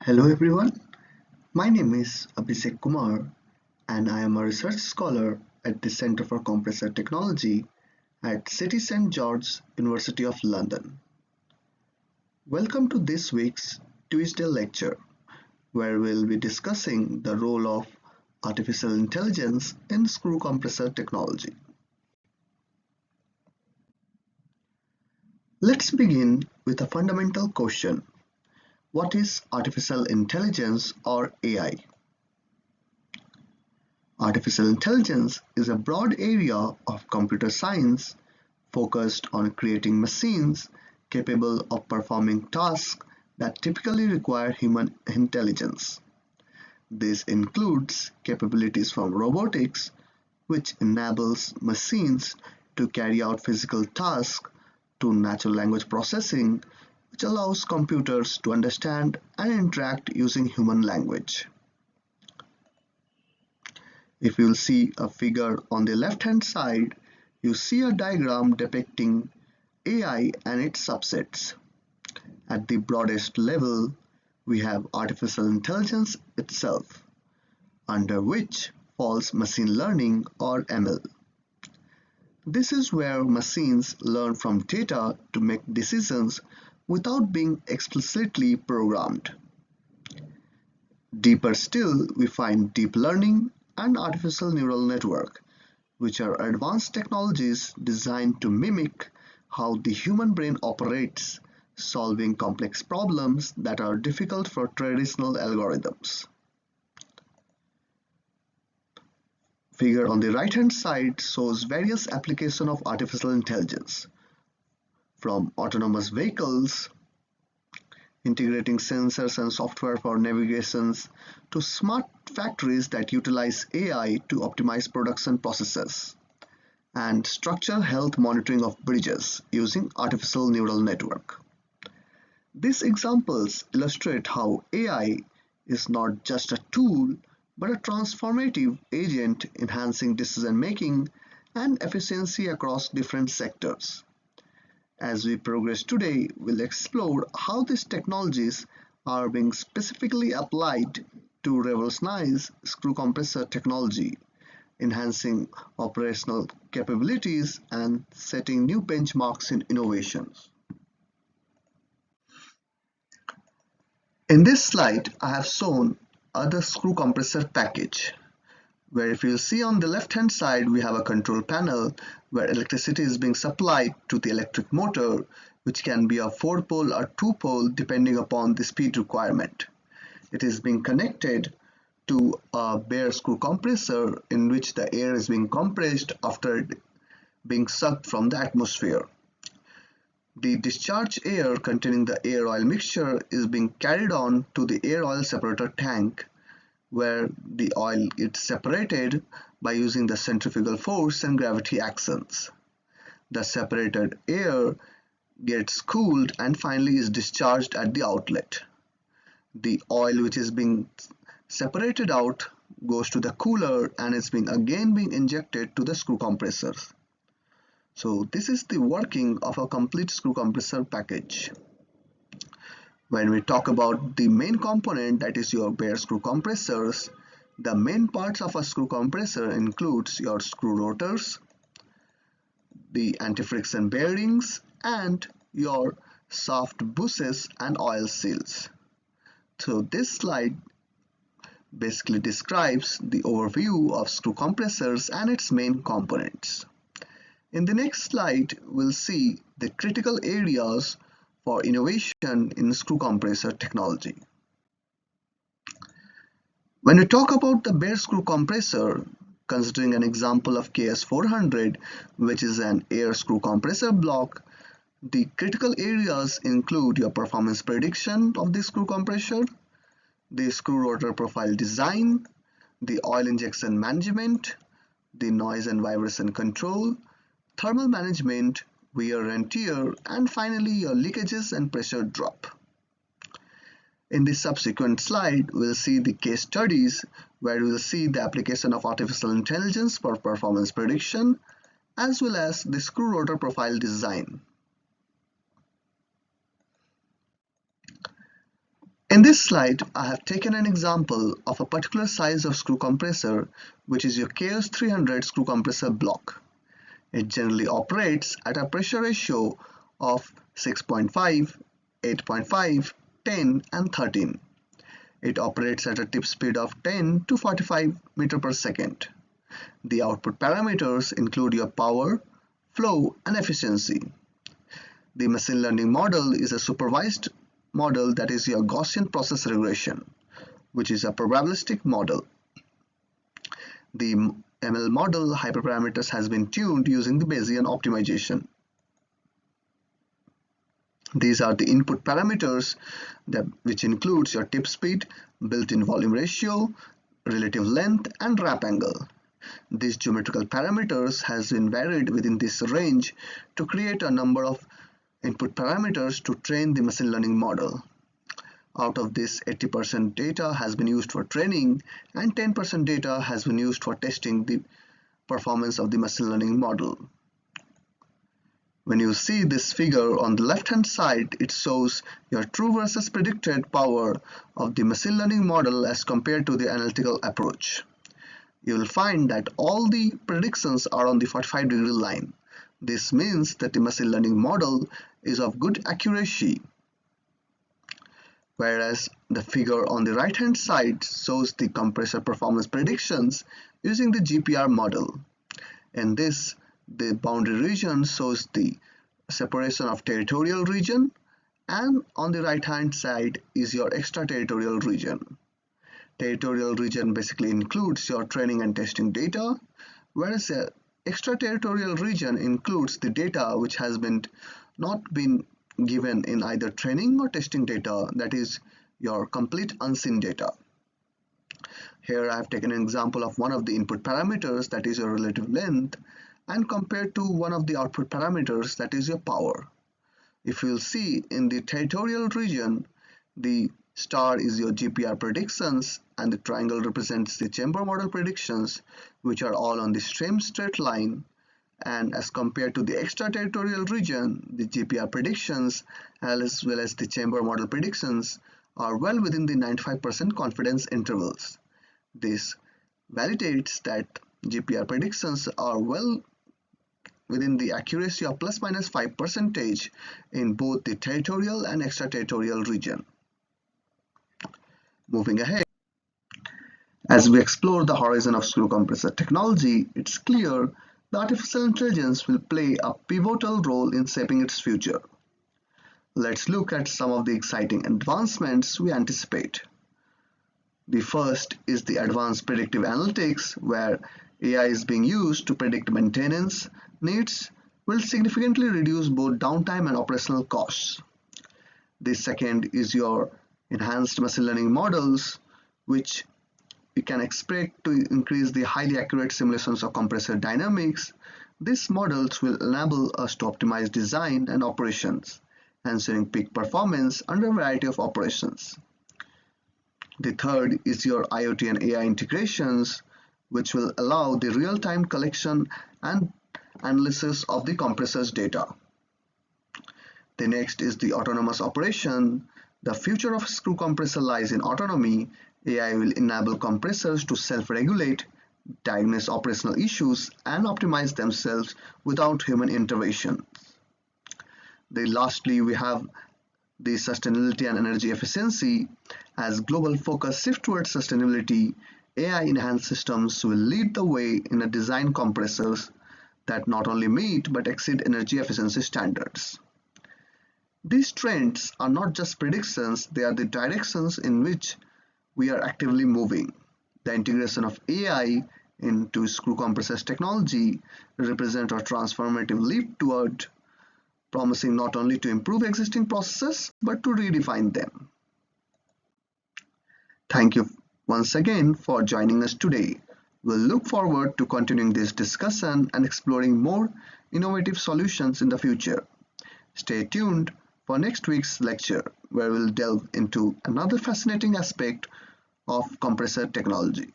Hello everyone, my name is Abhishek Kumar and I am a research scholar at the Center for Compressor Technology at City St George's, University of London. Welcome to this week's Tuesday lecture where we'll be discussing the role of artificial intelligence in screw compressor technology. Let's begin with a fundamental question. What is artificial intelligence or AI? Artificial intelligence is a broad area of computer science focused on creating machines capable of performing tasks that typically require human intelligence. This includes capabilities from robotics, which enables machines to carry out physical tasks, to natural language processing, which allows computers to understand and interact using human language. If you'll see a figure on the left-hand side, you see a diagram depicting AI and its subsets. At the broadest level, we have artificial intelligence itself, under which falls machine learning or ML. This is where machines learn from data to make decisions without being explicitly programmed. Deeper still, we find deep learning and artificial neural network, which are advanced technologies designed to mimic how the human brain operates, solving complex problems that are difficult for traditional algorithms. Figure on the right-hand side shows various applications of artificial intelligence, from autonomous vehicles, integrating sensors and software for navigations, to smart factories that utilize AI to optimize production processes, and structural health monitoring of bridges using artificial neural network. These examples illustrate how AI is not just a tool but a transformative agent enhancing decision-making and efficiency across different sectors. As we progress today, we'll explore how these technologies are being specifically applied to revolutionize screw compressor technology, enhancing operational capabilities and setting new benchmarks in innovations. In this slide, I have shown the screw compressor package, where if you see on the left hand side we have a control panel where electricity is being supplied to the electric motor, which can be a 4-pole or 2-pole depending upon the speed requirement. It is being connected to a bare screw compressor in which the air is being compressed after being sucked from the atmosphere. The discharged air containing the air oil mixture is being carried on to the air oil separator tank, where the oil is separated by using the centrifugal force and gravity actions. The separated air gets cooled and finally is discharged at the outlet. The oil which is being separated out goes to the cooler and is again being injected to the screw compressors. So this is the working of a complete screw compressor package. When we talk about the main component, that is your bare screw compressors, the main parts of a screw compressor includes your screw rotors, the anti-friction bearings, and your shaft bushings and oil seals. So this slide basically describes the overview of screw compressors and its main components. In the next slide, we'll see the critical areas for innovation in screw compressor technology. When we talk about the bare screw compressor, considering an example of KS400, which is an air screw compressor block, the critical areas include your performance prediction of the screw compressor, the screw rotor profile design, the oil injection management, the noise and vibration control, thermal management, wear and tear, and finally your leakages and pressure drop. In the subsequent slide, we'll see the case studies where we'll see the application of artificial intelligence for performance prediction as well as the screw rotor profile design. In this slide, I have taken an example of a particular size of screw compressor, which is your KS 300 screw compressor block. It generally operates at a pressure ratio of 6.5, 8.5, 10 and 13. It operates at a tip speed of 10 to 45 meter per second. The output parameters include your power, flow and efficiency. The machine learning model is a supervised model, that is your Gaussian process regression, which is a probabilistic model. The ML model hyperparameters has been tuned using the Bayesian optimization. These are the input parameters which includes your tip speed, built-in volume ratio, relative length and wrap angle. These geometrical parameters has been varied within this range to create a number of input parameters to train the machine learning model. Out of this, 80% data has been used for training and 10% data has been used for testing the performance of the machine learning model. When you see this figure on the left hand side, it shows your true versus predicted power of the machine learning model as compared to the analytical approach. You will find that all the predictions are on the 45-degree line. This means that the machine learning model is of good accuracy, whereas the figure on the right hand side shows the compressor performance predictions using the GPR model. In this, the boundary region shows the separation of territorial region, and on the right hand side is your extraterritorial region. Territorial region basically includes your training and testing data, whereas the extraterritorial region includes the data which has not been given in either training or testing data, that is your complete unseen data. Here I have taken an example of one of the input parameters, that is your relative length, and compared to one of the output parameters, that is your power. If you'll see in the territorial region, the star is your GPR predictions and the triangle represents the chamber model predictions, which are all on the same straight line. And as compared to the extraterritorial region, the GPR predictions as well as the chamber model predictions are well within the 95% confidence intervals. This validates that GPR predictions are well within the accuracy of plus minus 5% in both the territorial and extraterritorial region. Moving ahead, as we explore the horizon of screw compressor technology, it's clear that artificial intelligence will play a pivotal role in shaping its future. Let's look at some of the exciting advancements we anticipate. The first is the advanced predictive analytics, where AI is being used to predict maintenance needs will significantly reduce both downtime and operational costs. The second is your enhanced machine learning models, which we can expect to increase the highly accurate simulations of compressor dynamics. These models will enable us to optimize design and operations, ensuring peak performance under a variety of operations. The third is your IoT and AI integrations, which will allow the real-time collection and analysis of the compressor's data. The next is the autonomous operation. The future of screw compressor lies in autonomy. AI will enable compressors to self-regulate, diagnose operational issues, and optimize themselves without human intervention. Lastly, we have the sustainability and energy efficiency. As global focus shifts towards sustainability, AI-enhanced systems will lead the way in a design compressors that not only meet but exceed energy efficiency standards. These trends are not just predictions, they are the directions in which we are actively moving. The integration of AI into screw compressors technology represents a transformative leap toward promising not only to improve existing processes but to redefine them. Thank you once again for joining us today. We'll look forward to continuing this discussion and exploring more innovative solutions in the future. Stay tuned for next week's lecture, where we'll delve into another fascinating aspect of compressor technology.